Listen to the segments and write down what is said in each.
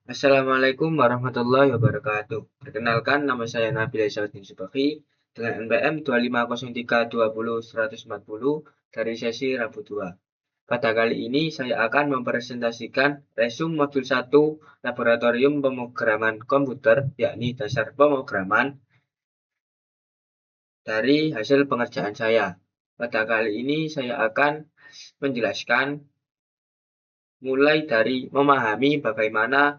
Assalamualaikum warahmatullahi wabarakatuh. Perkenalkan, nama saya Nabil Aisyauddin Subakhi dengan NPM 250202140 dari sesi Rabu 2. Pada kali ini saya akan mempresentasikan resume modul 1 Laboratorium Pemrograman Komputer, yakni dasar pemrograman, dari hasil pengerjaan saya. Pada kali ini saya akan menjelaskan mulai dari memahami bagaimana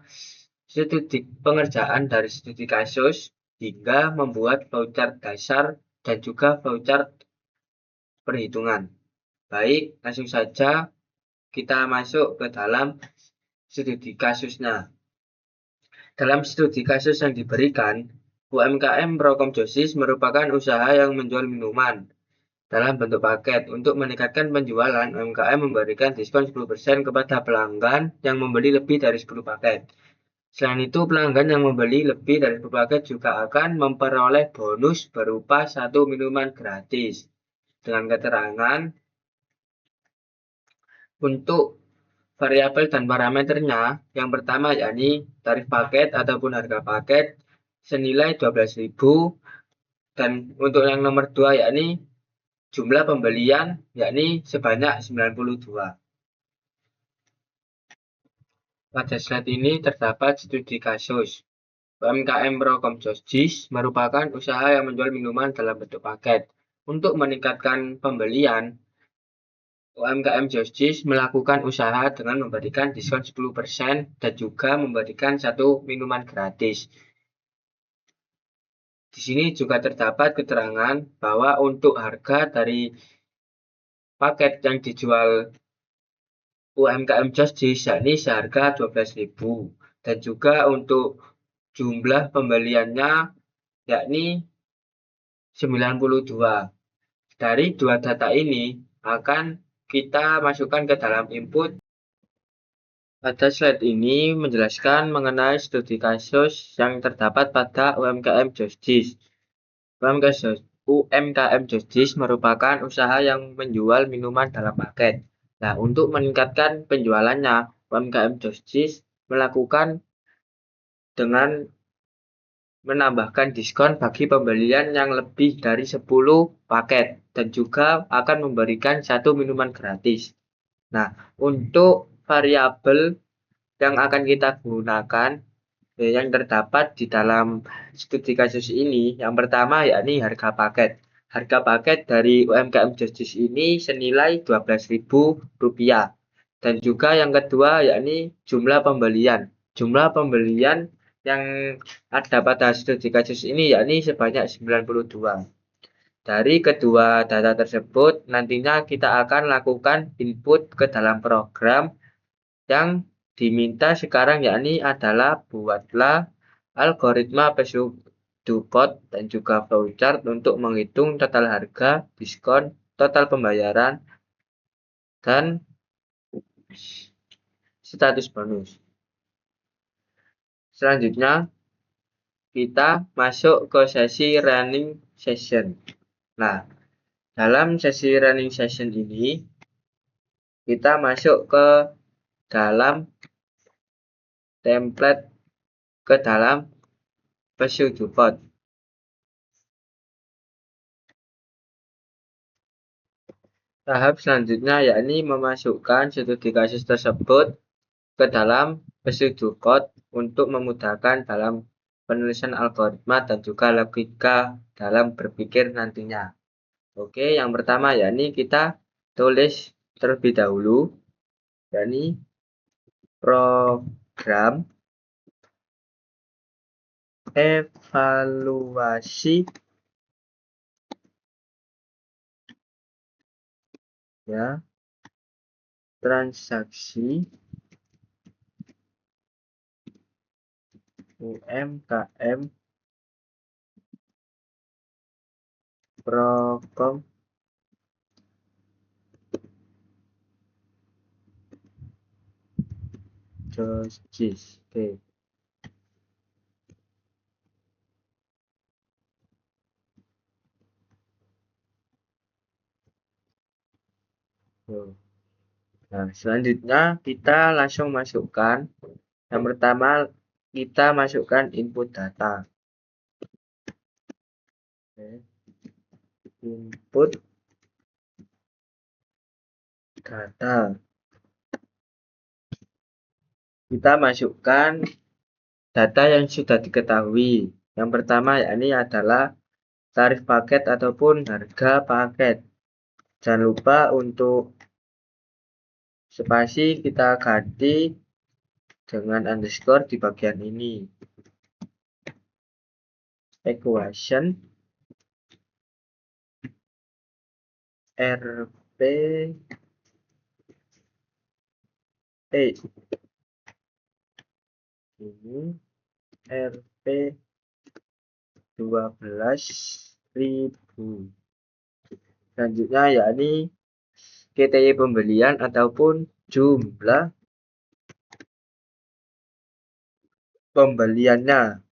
studi pengerjaan dari studi kasus hingga membuat flowchart dasar dan juga flowchart perhitungan. Baik, langsung saja kita masuk ke dalam studi kasusnya. Dalam studi kasus yang diberikan, UMKM Prokomjosis merupakan usaha yang menjual minuman dalam bentuk paket. Untuk meningkatkan penjualan, UMKM memberikan diskon 10% kepada pelanggan yang membeli lebih dari 10 paket. Selain itu, pelanggan yang membeli lebih dari 10 paket juga akan memperoleh bonus berupa 1 minuman gratis. Dengan keterangan untuk variabel dan parameternya, yang pertama yakni tarif paket ataupun harga paket senilai 12.000, dan untuk yang nomor 2 yakni jumlah pembelian yakni sebanyak 92. Pada slide ini terdapat studi kasus. UMKM Prokomjosis merupakan usaha yang menjual minuman dalam bentuk paket. Untuk meningkatkan pembelian, UMKM Josis melakukan usaha dengan memberikan diskon 10% dan juga memberikan 1 minuman gratis. Di sini juga terdapat keterangan bahwa untuk harga dari paket yang dijual UMKM Josis yakni seharga 12.000, dan juga untuk jumlah pembeliannya yakni 92. Dari dua data ini akan kita masukkan ke dalam input. Pada slide ini menjelaskan mengenai studi kasus yang terdapat pada UMKM Josis. UMKM Josis merupakan usaha yang menjual minuman dalam paket. Nah, untuk meningkatkan penjualannya, UMKM Josis melakukan dengan menambahkan diskon bagi pembelian yang lebih dari 10 paket dan juga akan memberikan 1 minuman gratis. Nah, untuk variabel yang akan kita gunakan yang terdapat di dalam studi kasus ini, yang pertama yakni harga paket. Harga paket dari UMKM Josis ini senilai Rp12.000, dan juga yang kedua yakni jumlah pembelian. Jumlah pembelian yang ada pada studi kasus ini yakni sebanyak 92. Dari kedua data tersebut nantinya kita akan lakukan input ke dalam program yang diminta sekarang, yakni adalah buatlah algoritma pseudocode dan juga flowchart untuk menghitung total harga, diskon, total pembayaran, dan status bonus. Selanjutnya kita masuk ke sesi running session. Nah, dalam sesi running session ini kita masuk ke dalam template, ke dalam pseudocode. Tahap selanjutnya yakni memasukkan studi kasus tersebut ke dalam pseudocode untuk memudahkan dalam penulisan algoritma dan juga logika dalam berpikir nantinya. Oke, yang pertama yakni kita tulis terlebih dahulu, yakni program evaluasi ya transaksi UMKM Prokom Josis. Oke. Nah, selanjutnya kita langsung masukkan yang pertama kita masukkan input data. Input data. Kita masukkan data yang sudah diketahui. Yang pertama yakni adalah tarif paket ataupun harga paket. Jangan lupa untuk spasi kita ganti dengan underscore di bagian ini. Equation RP ini RP 12.000. Selanjutnya yakni KTY pembelian ataupun jumlah pembeliannya.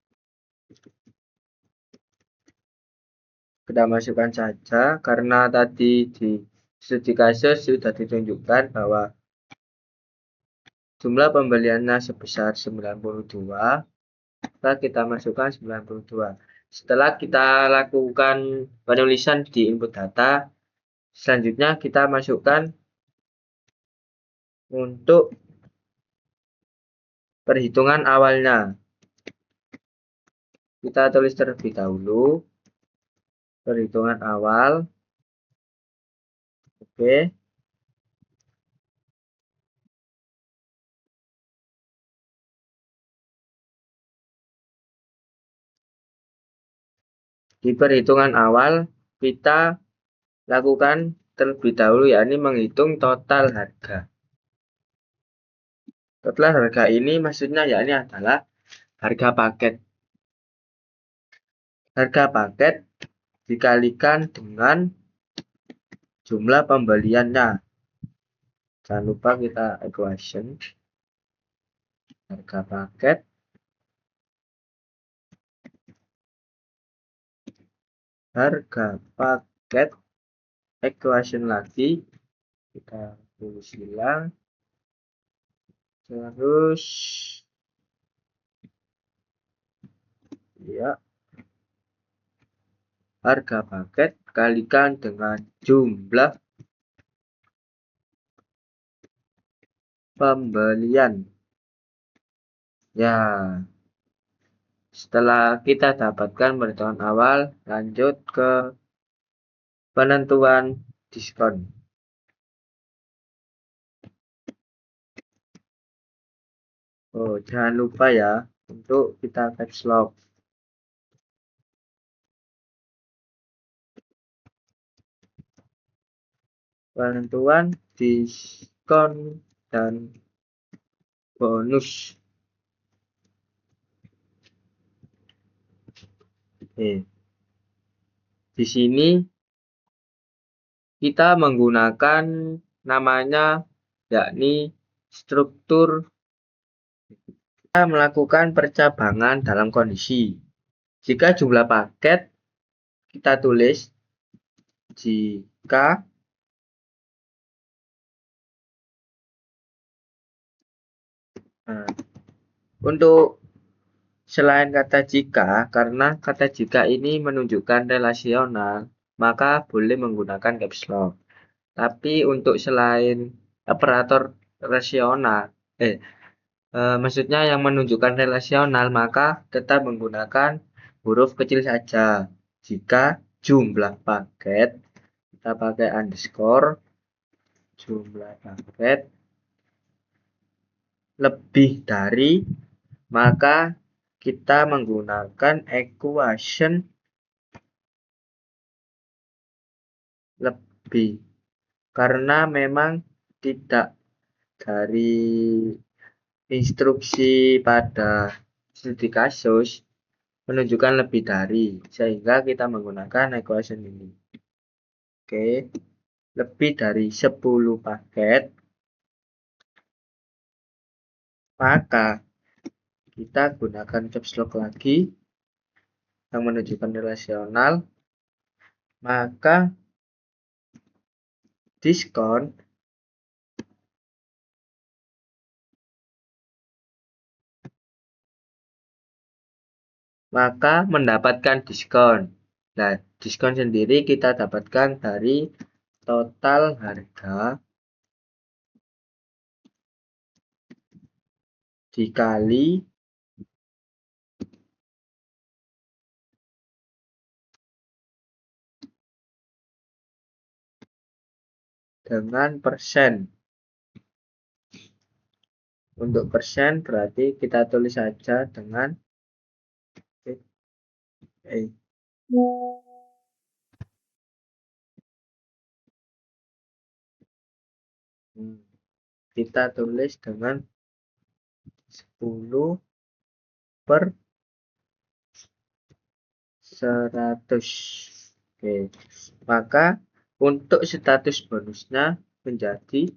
Kita masukkan saja karena tadi di studi kasus sudah ditunjukkan bahwa jumlah pembeliannya sebesar 92, maka kita masukkan 92. Setelah kita lakukan penulisan di input data, selanjutnya kita masukkan untuk perhitungan awalnya. Kita tulis terlebih dahulu perhitungan awal. Oke. Di perhitungan awal kita lakukan terlebih dahulu yakni menghitung total harga. Total harga ini maksudnya yakni adalah harga paket. Harga paket dikalikan dengan jumlah pembeliannya. Jangan lupa kita equation harga paket equation lagi kita tulis ulang, terus ya harga paket kalikan dengan jumlah pembelian. Ya, setelah kita dapatkan perhitungan awal, lanjut ke penentuan diskon. Oh, jangan lupa ya untuk kita caps lock. Penentuan diskon dan bonus. Di sini kita menggunakan namanya yakni struktur. Kita melakukan percabangan dalam kondisi jika jumlah paket kita tulis jika untuk selain kata jika, karena kata jika ini menunjukkan relasional, maka boleh menggunakan caps lock. Tapi untuk selain operator rasional, maksudnya yang menunjukkan relasional, maka tetap menggunakan huruf kecil saja. Jika jumlah paket, kita pakai underscore, jumlah paket lebih dari, maka kita menggunakan equation lebih. Karena memang tidak dari instruksi pada studi kasus menunjukkan lebih dari, sehingga kita menggunakan equation ini. Oke, lebih dari 10 paket, maka kita gunakan caps lock lagi yang menunjukkan relasional, maka diskon maka mendapatkan diskon. Nah, diskon sendiri kita dapatkan dari total harga dikali dengan persen. Untuk persen berarti kita tulis saja dengan kita tulis dengan 10 per 100. Oke. Maka untuk status bonusnya menjadi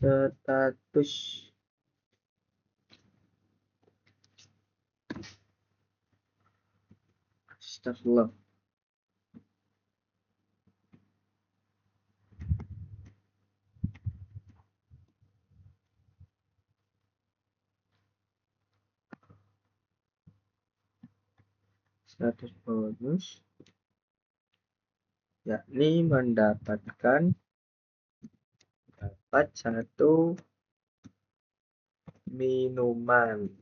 status Astagfirullah. Status bonus yakni dapat satu minuman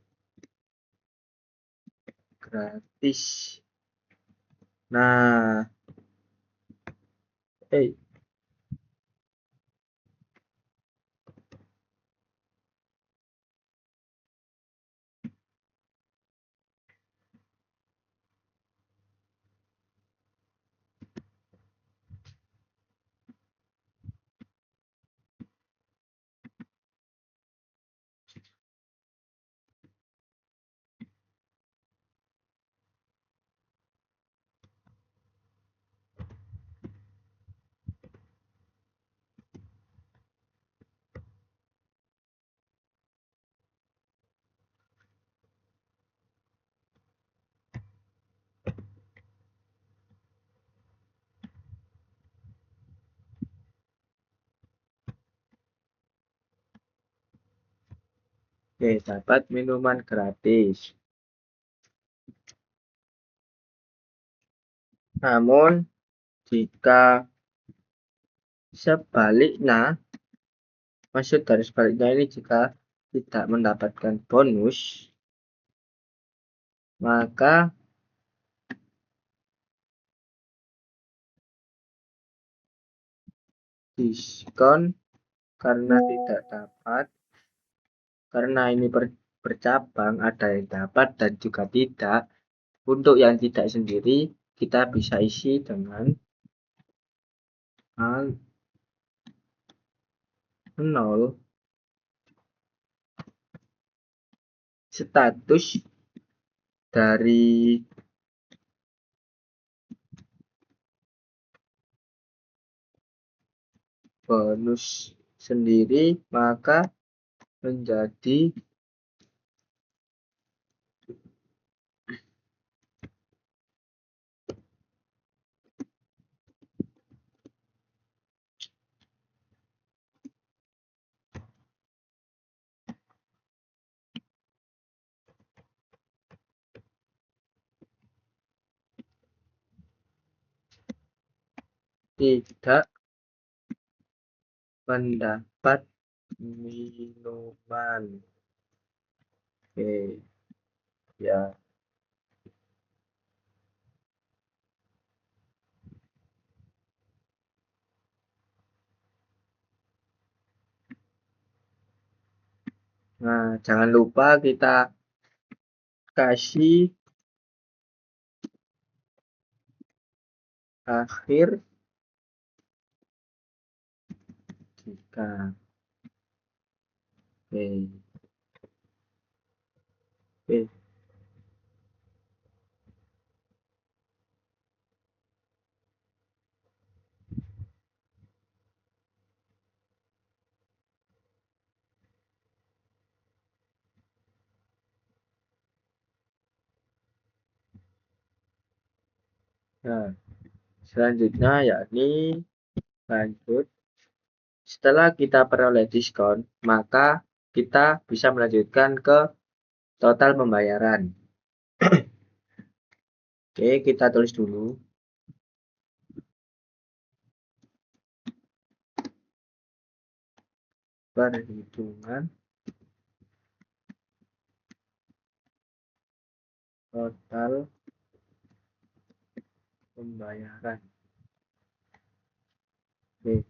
gratis. Nah, dapat minuman gratis. Namun jika sebaliknya, maksud dari sebaliknya ini jika tidak mendapatkan bonus, maka diskon karena tidak dapat, karena ini bercabang, ada yang dapat dan juga tidak. Untuk yang tidak sendiri kita bisa isi dengan hal 0 status dari bonus sendiri, maka menjadi tidak mendapat minuman. Oke, ya. Nah, jangan lupa kita kasih akhir jika. Oke. Nah, selanjutnya yakni lanjut. Setelah kita peroleh diskon, maka kita bisa melanjutkan ke total pembayaran. Oke, kita tulis dulu. Perhitungan total pembayaran. Oke.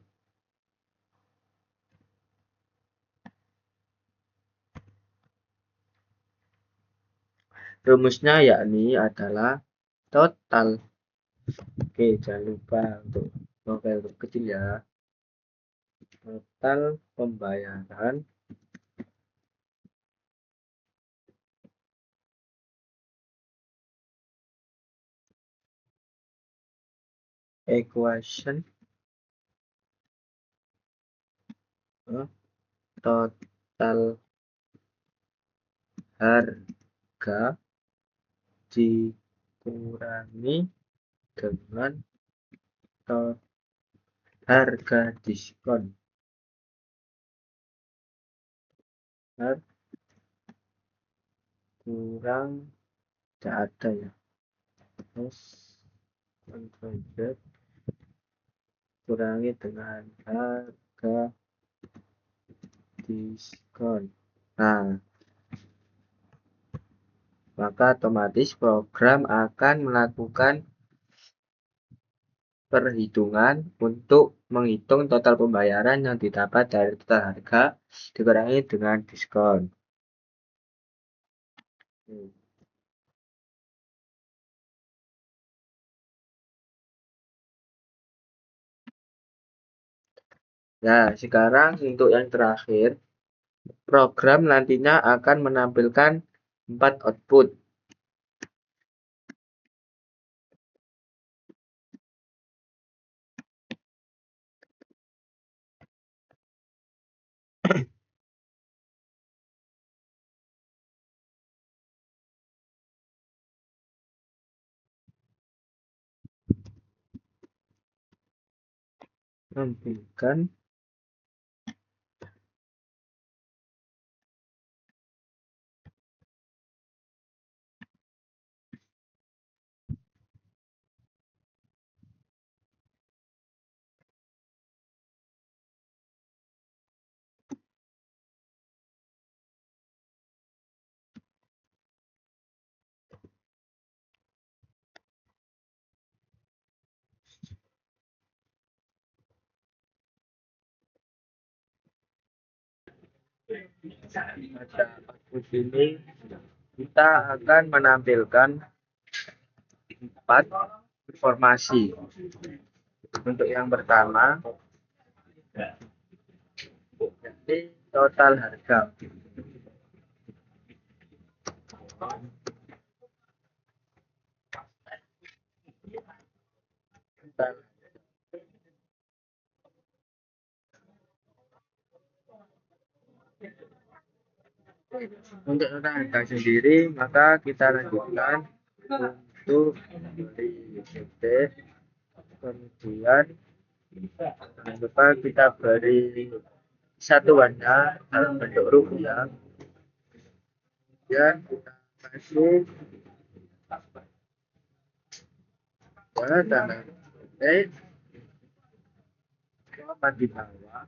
Rumusnya yakni adalah total. Oke, jangan lupa untuk novel kecil ya. Total pembayaran equation total harga dikurangi dengan harga diskon. Kurang tidak ada ya. Terus kurangi dengan harga diskon. Nah, maka otomatis program akan melakukan perhitungan untuk menghitung total pembayaran yang didapat dari total harga dikurangi dengan diskon. Nah, sekarang untuk yang terakhir, program nantinya akan menampilkan 4 output. Menampilkan pada output ini kita akan menampilkan 4 informasi. Untuk yang pertama, jadi total harga. Untuk total harga sendiri, maka kita lanjutkan untuk beri UCT, kemudian jangan lupa kita beri satuannya dalam bentuk rupiah, kemudian kita kasih tanda kutip di bawah,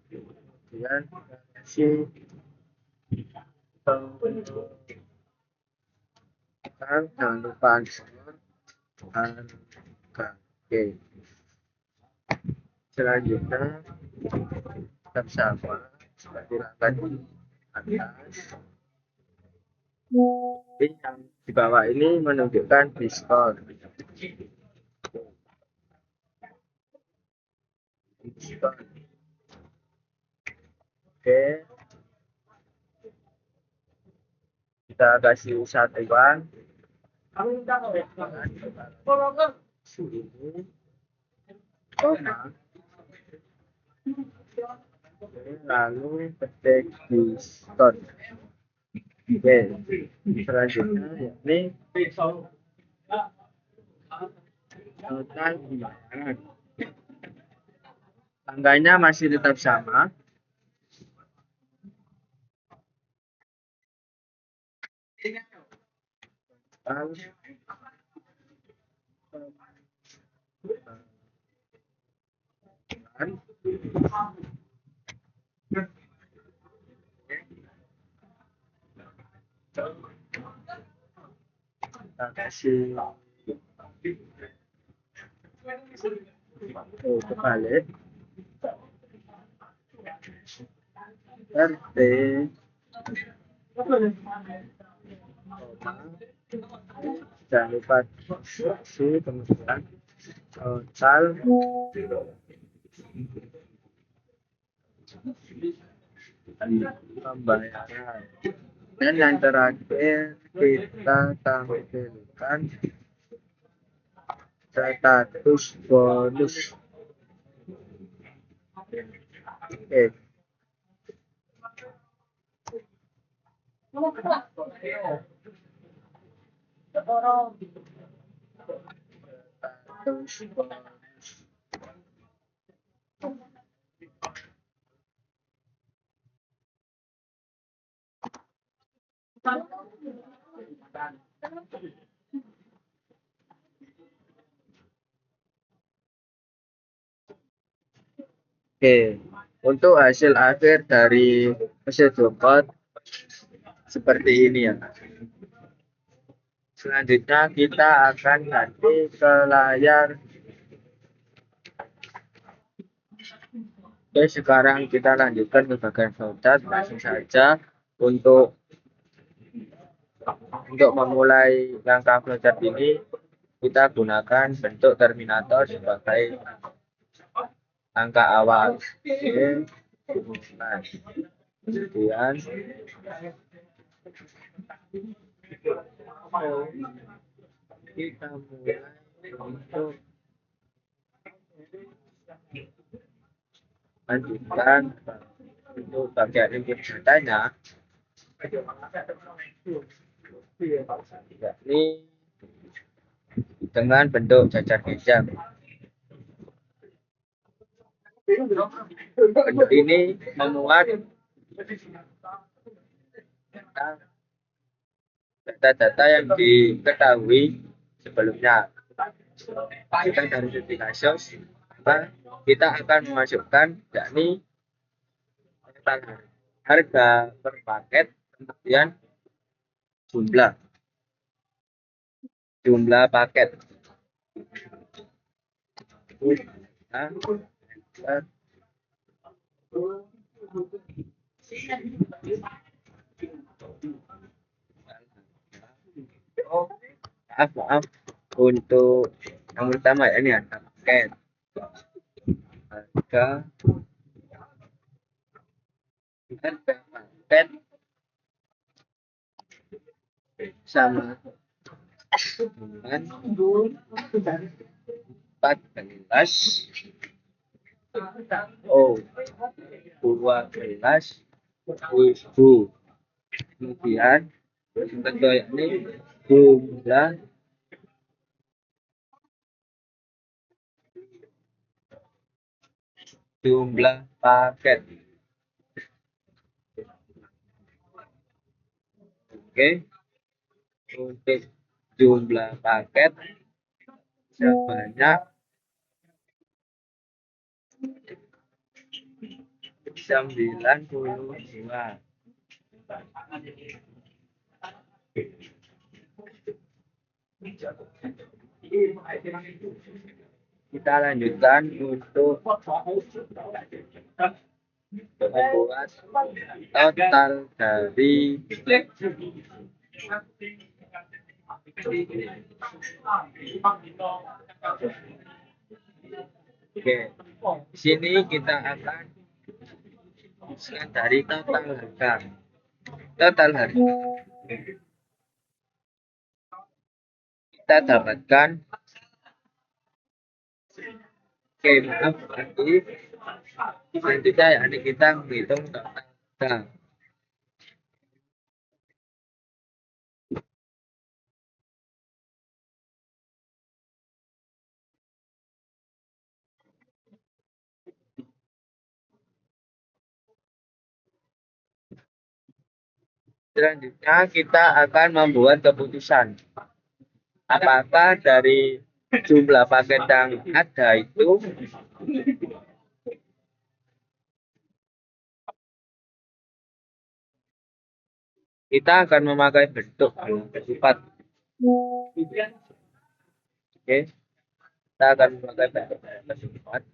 kemudian kasih jangan lupa harga. Oke, selanjutnya tetap sama seperti langkah di atas. Jadi yang di bawah ini menunjukkan diskon. Oke, kita kasih satuan sini koma, lalu ketik diskon. Oke, selanjutnya yakni total pembayaran. Angkanya masih tetap sama. Total pembayaran. Kita kasih kebalik. RT jangan lupa kasih kemudian total pembayaran. Dan yang terakhir kita tampilkan status bonus. Oke. Status bonus. Oke, untuk hasil akhir dari mesin Jokot seperti ini ya. Selanjutnya kita akan ganti ke layar. Oke, sekarang kita lanjutkan ke bagian flowchart. Langsung saja untuk memulai langkah flowchart ini kita gunakan bentuk terminator sebagai angka awal. Oke. Nah, kemudian kita mulai untuk lanjutkan untuk bagian input datanya, yakni dengan bentuk jajar kijang. Bentuk ini memuat data-data yang diketahui sebelumnya. Kita dari sisi kasus, kita akan memasukkan yakni harga per paket, kemudian jumlah paket. Maaf untuk yang pertama ya, ini ada paket harga paket sama dengan 14 12.000. Kemudian bentuk ini jumlah paket. Oke, untuk jumlah paket sebanyak 92. Kita lanjutkan untuk membuat total dari Oke, di sini kita akan memasukkan dari total harga. Kita dapatkan, oke maaf lagi, selanjutnya yakni kita menghitung total harga. Selanjutnya kita akan membuat keputusan. Apakah dari jumlah paket yang ada itu kita akan memakai bentuk bersifat. Oke, kita akan memakai bentuk bersifat.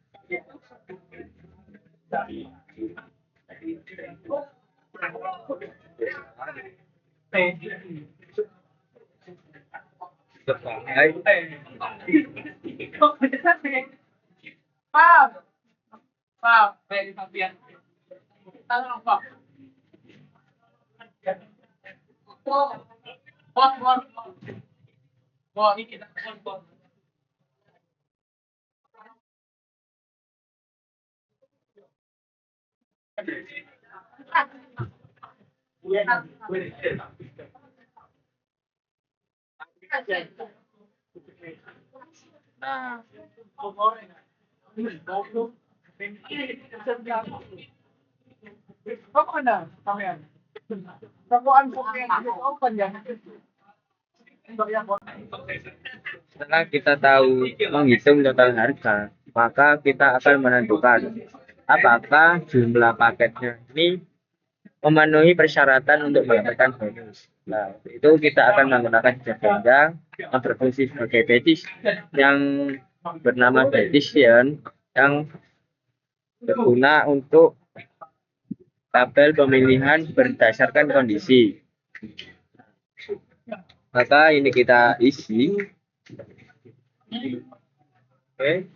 Setelah kita tahu menghitung total harga, maka kita akan menentukan apakah jumlah paketnya ini memenuhi persyaratan untuk mendapatkan bonus. Nah, itu kita akan menggunakan jas panjang yang berfungsi sebagai badge yang bernama Petition yang berguna untuk tabel pemilihan berdasarkan kondisi. Maka ini kita isi. Oke.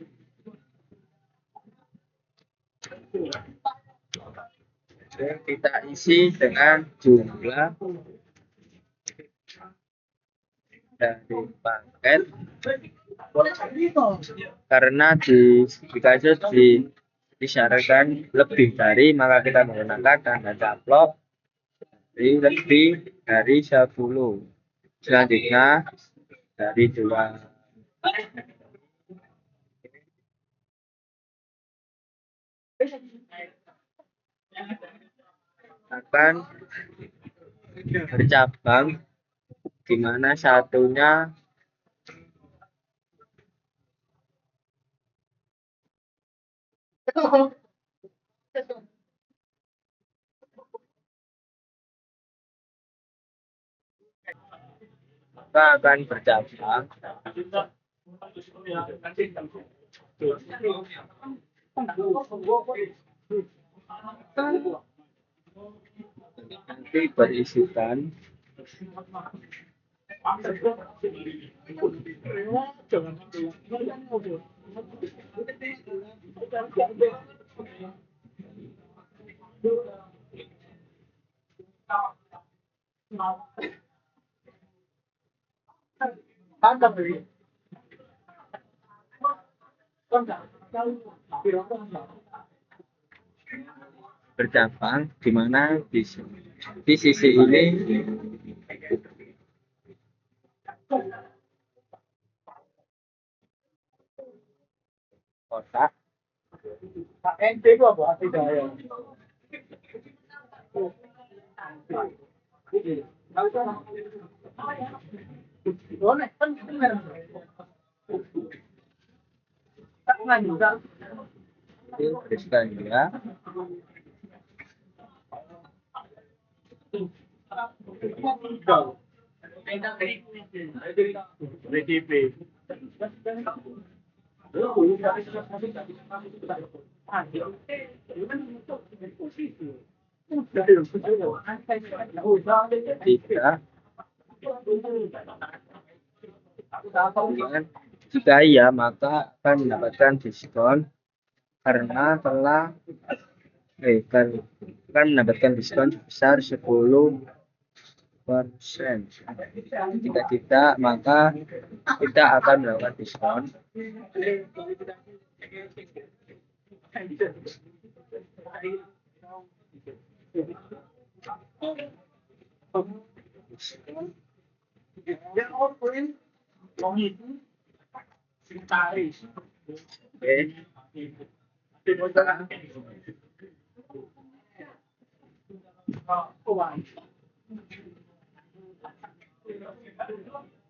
Kita isi dengan jumlah dari paket karena di kasus disyaratkan lebih dari, maka kita menggunakan tanda caplok lebih dari 10. Selanjutnya dari 2 akan bercabang, di mana satunya akan bercabang nanti berisikan bercabang, di mana di sisi ini kotak, itu berisikan dia. Jika jika iya, maka akan mendapatkan diskon karena telah akan mendapatkan diskon sebesar 10%. Jika tidak, maka kita akan melakukan diskon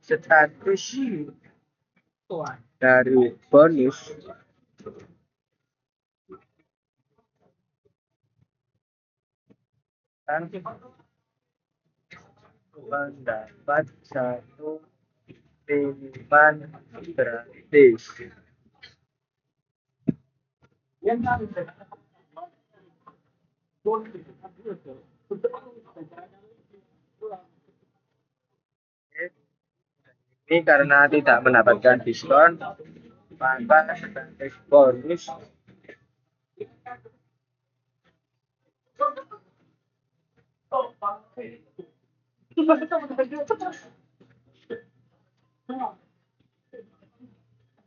Status dari bonus kan mendapat satu minuman gratis. Ini karena tidak mendapatkan diskon, maka status bonus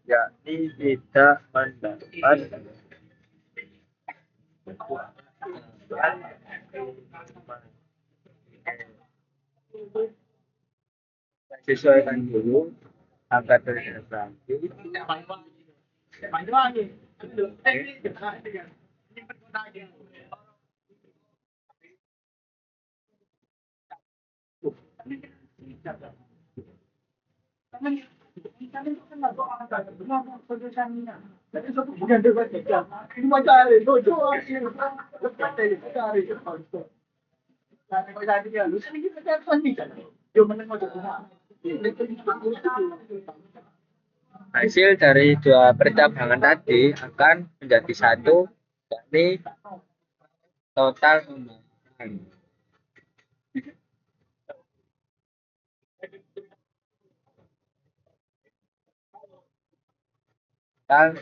yakni tidak mendapat sesuaikan dulu angka terregistrasi. Hasil dari dua percabangan tadi akan menjadi satu, yakni total pembayaran. Nah,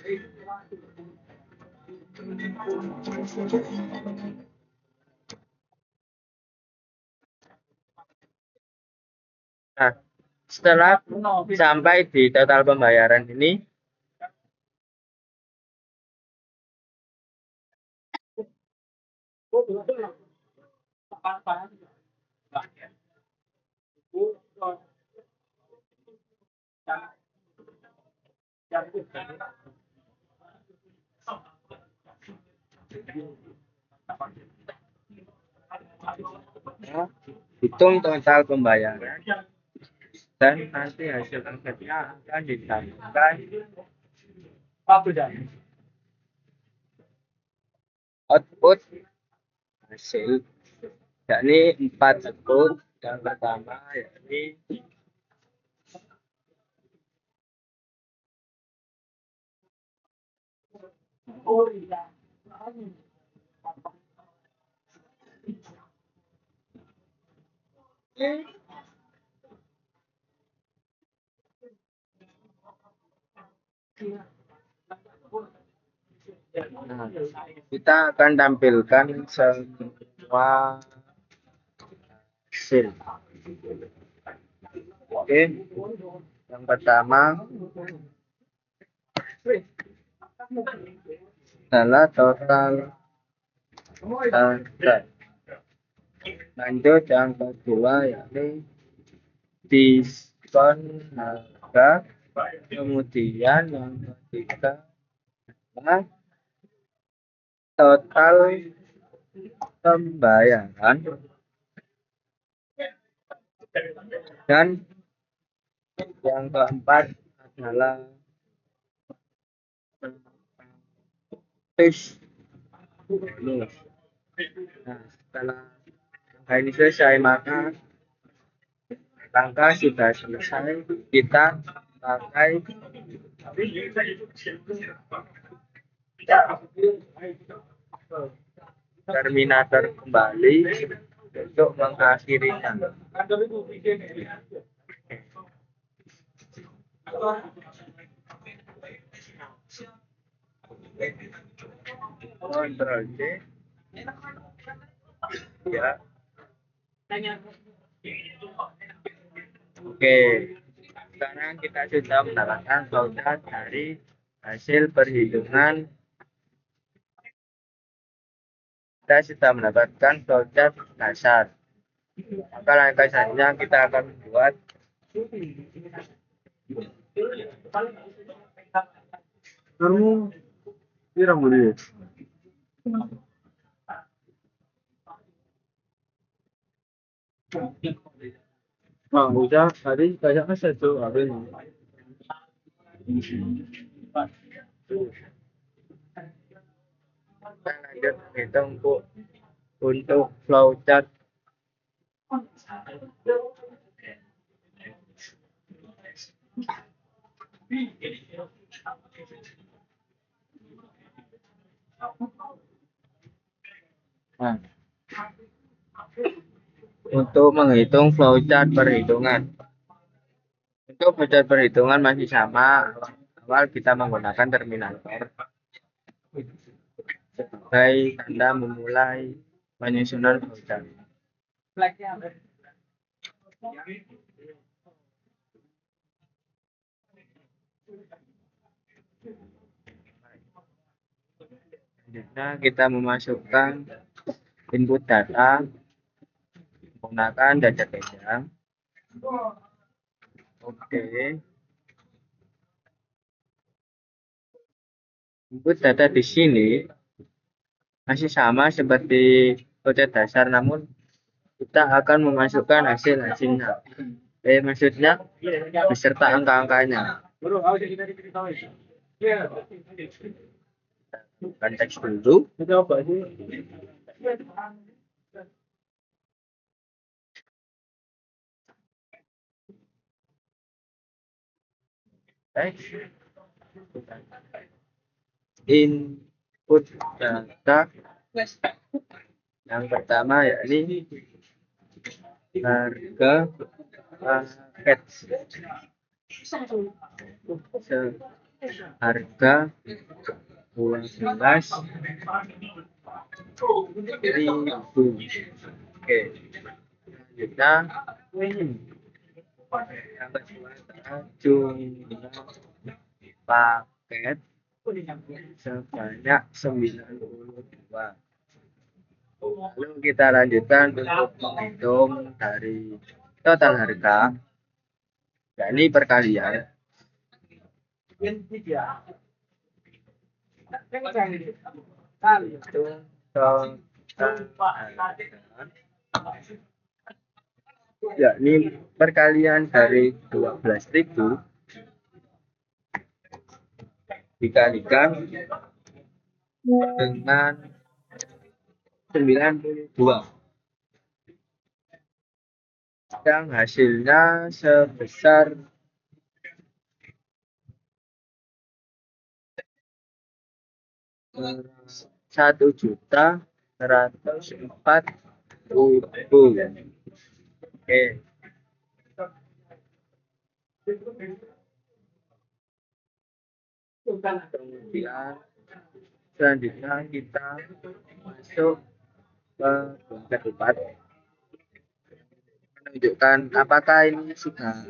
setelah sampai di total pembayaran ini, hitung total pembayaran dan nanti hasil angkatnya akan ditambahkan output hasil, yakni 4 output. Yang pertama yakni kita akan tampilkan semua hasil. Oke, yang pertama adalah total harga. Lanjut yang kedua yakni diskon harga. Kemudian yang ketiga adalah total pembayaran, dan yang keempat adalah status bonus. Nah, setelah angka ini selesai, maka angka sudah selesai. Kita pakai Terminator kembali untuk mengakhirinya. Ctrl C. Ya. Oke, sekarang kita sudah mendapatkan total dari hasil perhitungan. Kita sudah mendapatkan total dasar. Maka langkah selanjutnya kita akan membuat Oh, udah tadi kayaknya satu habis. Kita lanjut hitung Bu untuk flowchart. Nah, untuk menghitung flowchart perhitungan. Untuk flowchart perhitungan masih sama. Awal kita menggunakan terminator sebagai tanda memulai penyusunan flowchart. Selanjutnya kita memasukkan input data menggunakan data panjang. Oke. Input data di sini masih sama seperti flowchart dasar, namun kita akan memasukkan hasilnya. Maksudnya beserta angka-angkanya. Bukan teks dulu. Input data yang pertama yakni harga paket harga 12.000. Oke, kita yang kedua adalah jumlah paket sebanyak 92. Lalu kita lanjutkan untuk menghitung dari total harga, yakni perkalian. Itu yakni perkalian dari 12.000 dikalikan dengan 92 yang hasilnya sebesar 1.104.000. Oke. Kemudian selanjutnya kita masuk ke bongkar depan, menunjukkan apakah ini sudah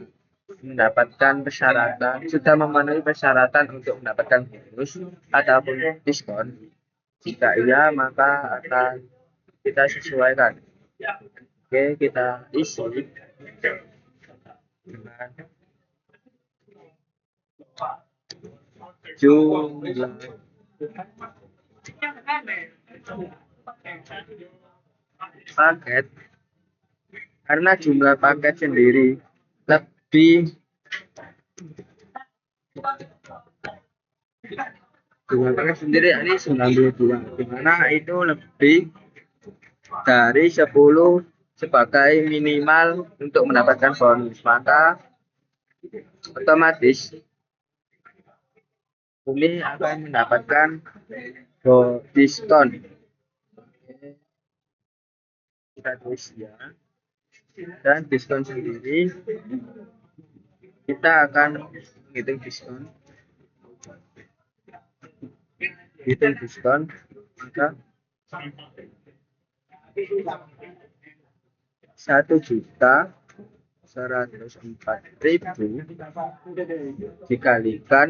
memenuhi persyaratan untuk mendapatkan bonus ataupun diskon. Jika iya, maka akan kita sesuaikan. Oke, kita isi dengan jumlah paket, karena jumlah paket sendiri lebih ini 92, dimana itu lebih dari 10 sebagai minimal untuk mendapatkan bonus, maka otomatis ini akan mendapatkan diskon. Kita tulis ya, dan diskon sendiri kita akan menghitung diskon. Maka 1.104.000 dikalikan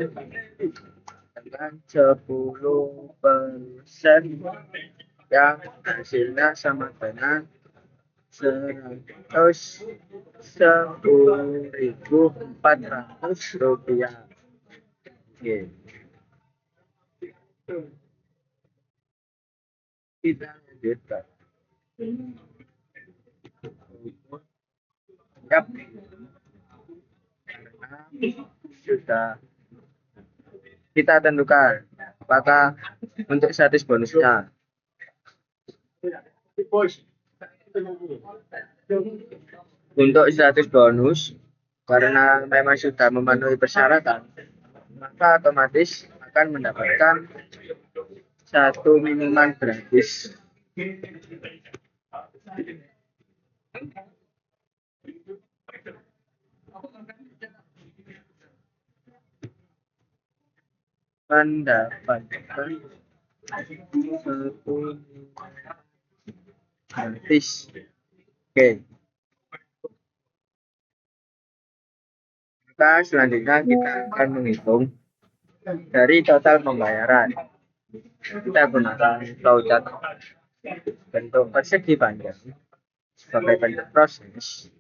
dengan 10% yang hasilnya sama dengan 110.400 rupiah. Oke. Kita lanjutkan. Yap, sudah kita tentukan apakah untuk status bonusnya. Untuk status bonus, karena memang sudah memenuhi persyaratan, maka otomatis akan mendapatkan satu minuman gratis. Mendapatkan satu gratis. Oke, maka selanjutnya kita akan menghitung dari total pembayaran. Kita gunakan flowchart bentuk persegi panjang sebagai bentuk proses.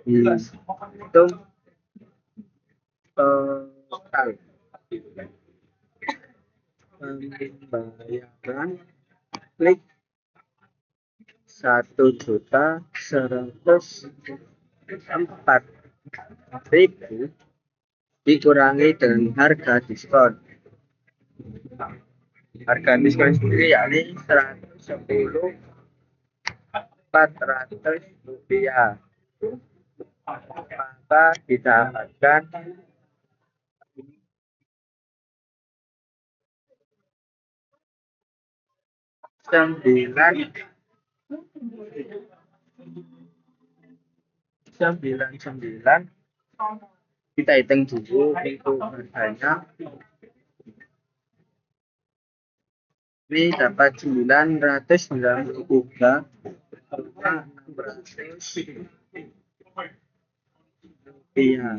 Hitung total pembayaran klik 1.104.000 dikurangi dengan harga diskon. Harga diskon sendiri yakni 110.400 rupiah. Maka didapatkan 999. Kita hitung dulu untuk harganya. Ini dapat 993,600 rupiah.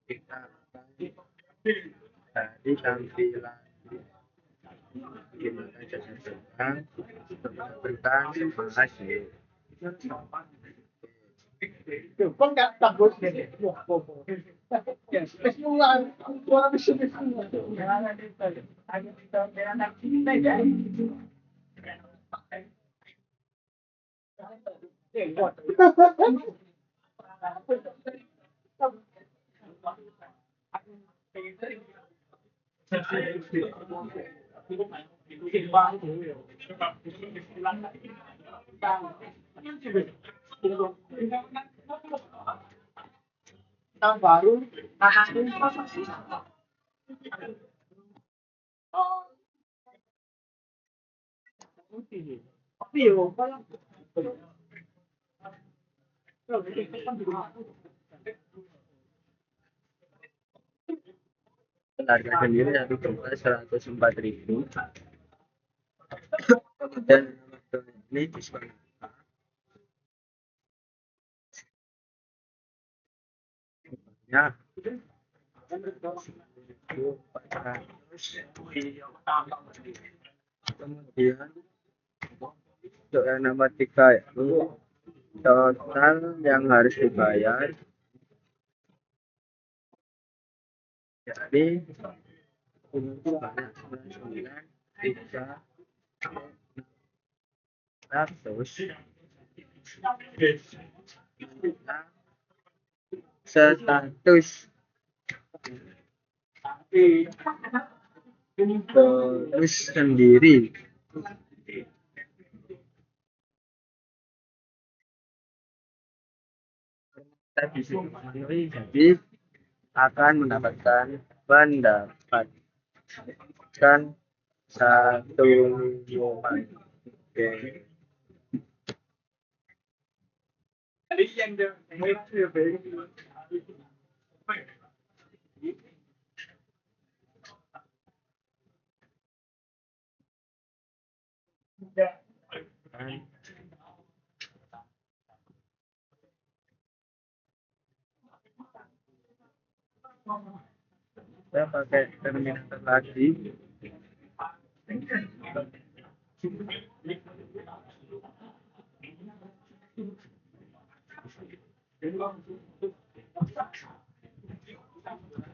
Kita dari tampilan gimana caranya tentang hasil. Tahun baru harga sendiri 1.104.000 dan ini diskon ya kemudian untuk yang nomor 3 yaitu total yang harus dibayar jadi banyak 9.300 status bonus sendiri kita bisa memenuhi, jadi akan mendapatkan satu minuman. Oke. Saya pakai terminator lagi.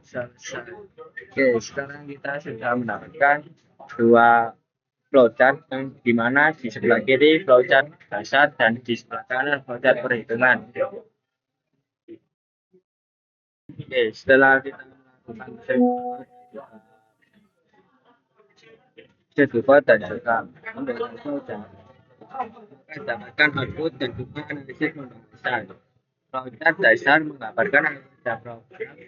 Selesai. Oke, sekarang kita sudah mendapatkan dua flowchart yang dimana di sebelah kiri flowchart dasar dan di sebelah kanan flowchart perhitungan. Oke, setelah kita melakukan dan juga membentuk mendapatkan output dan juga analisis pembahasan. Flowchart dasar menggambarkan analisa program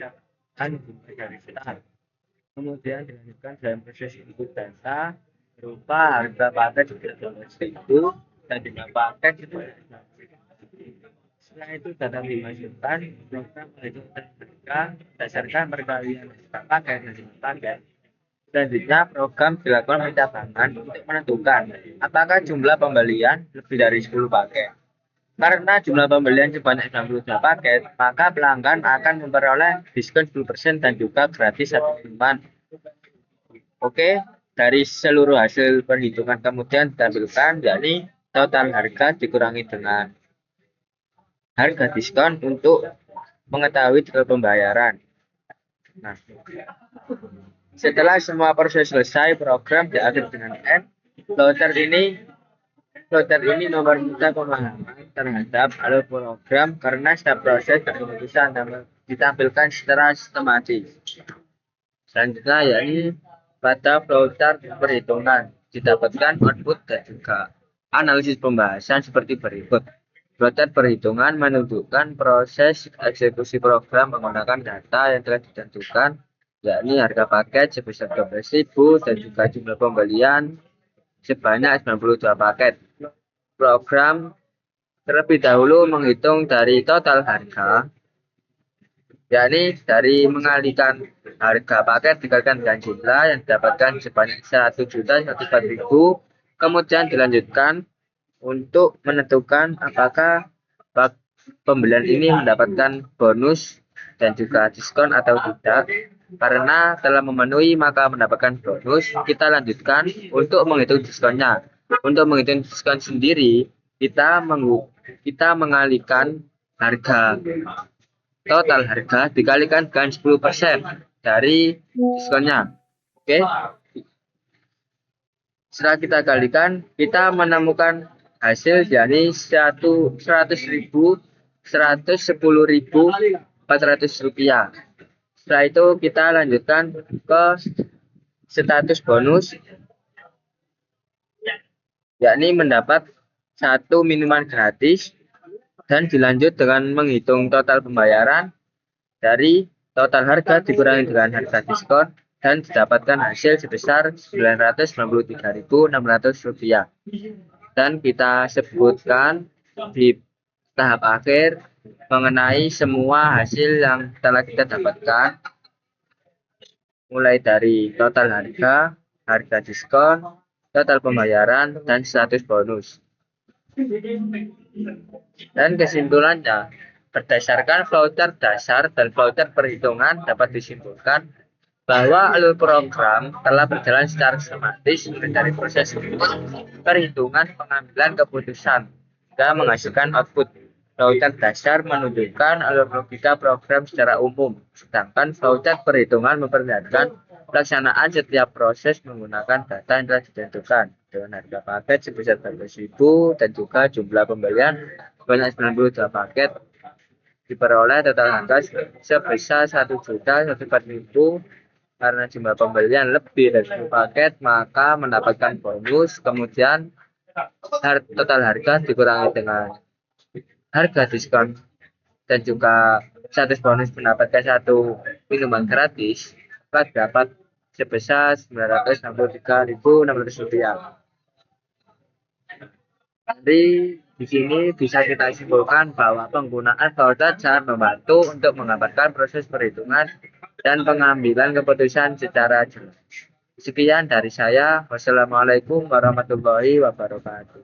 dan jumlah dari start. Kemudian dilanjutkan dalam proses input data berupa harga paket sekitar 12.000 dan jumlah paket sebanyak 6.000. Setelah itu data dimasukkan, program menentukan harga berdasarkan perkalian harga paket dan jumlah paket. Selanjutnya, program dilakukan pencabangan untuk menentukan apakah jumlah pembelian lebih dari 10 paket. Karena jumlah pembelian sebanyak 92 paket, maka pelanggan akan memperoleh diskon 10% dan juga gratis satu minuman. Oke, dari seluruh hasil perhitungan kemudian ditampilkan, yakni total harga dikurangi dengan harga diskon untuk mengetahui detail pembayaran. Nah, setelah semua proses selesai, program diakhiri dengan N. Flowchart ini mempermudah pemahaman terhadap alur program karena setiap proses dan keputusan ditampilkan secara sistematis. Selanjutnya yakni pada flowchart perhitungan didapatkan output dan juga analisis pembahasan seperti berikut. Flowchart perhitungan menunjukkan proses eksekusi program menggunakan data yang telah ditentukan, yakni harga paket sebesar 12.000 dan juga jumlah pembelian sebanyak 92 paket. Program terlebih dahulu menghitung dari total harga, yakni dari mengalihkan harga paket dikalikan dengan jumlah yang didapatkan sebanyak 1.004.000. Kemudian dilanjutkan untuk menentukan apakah pembelian ini mendapatkan bonus dan juga diskon atau tidak. Karena telah memenuhi maka mendapatkan bonus, kita lanjutkan untuk menghitung diskonnya. Untuk menghitung diskon sendiri, kita mengalihkan harga total harga dikalikan dengan 10% dari diskonnya. Oke. Setelah kita kalikan, kita menemukan hasil yakni 110.400 rupiah. Setelah itu kita lanjutkan ke status bonus, yakni mendapat satu minuman gratis, dan dilanjut dengan menghitung total pembayaran dari total harga dikurangi dengan harga diskon dan didapatkan hasil sebesar Rp993.600. Dan kita sebutkan di tahap akhir mengenai semua hasil yang telah kita dapatkan, mulai dari total harga, harga diskon, total pembayaran, dan status bonus. Dan kesimpulannya, berdasarkan flowchart dasar dan flowchart perhitungan dapat disimpulkan bahwa alur program telah berjalan secara sistematis dari proses perhitungan pengambilan keputusan dan menghasilkan output. Flowchart dasar menunjukkan alur logika program secara umum, sedangkan flowchart perhitungan memperlihatkan pelaksanaan setiap proses menggunakan data yang telah ditentukan dengan harga paket sebesar 12.000 dan juga jumlah pembelian sebanyak 92 paket diperoleh total harga sebesar 1.004.000. Karena jumlah pembelian lebih dari 10 paket maka mendapatkan bonus, kemudian total harga dikurangi dengan harga diskon dan juga status bonus mendapatkan satu minuman gratis, maka dapat sebesar Rp963.600. Jadi di sini bisa kita simpulkan bahwa penggunaan flowchart sangat membantu untuk menggambarkan proses perhitungan dan pengambilan keputusan secara jelas. Sekian dari saya. Wassalamualaikum warahmatullahi wabarakatuh.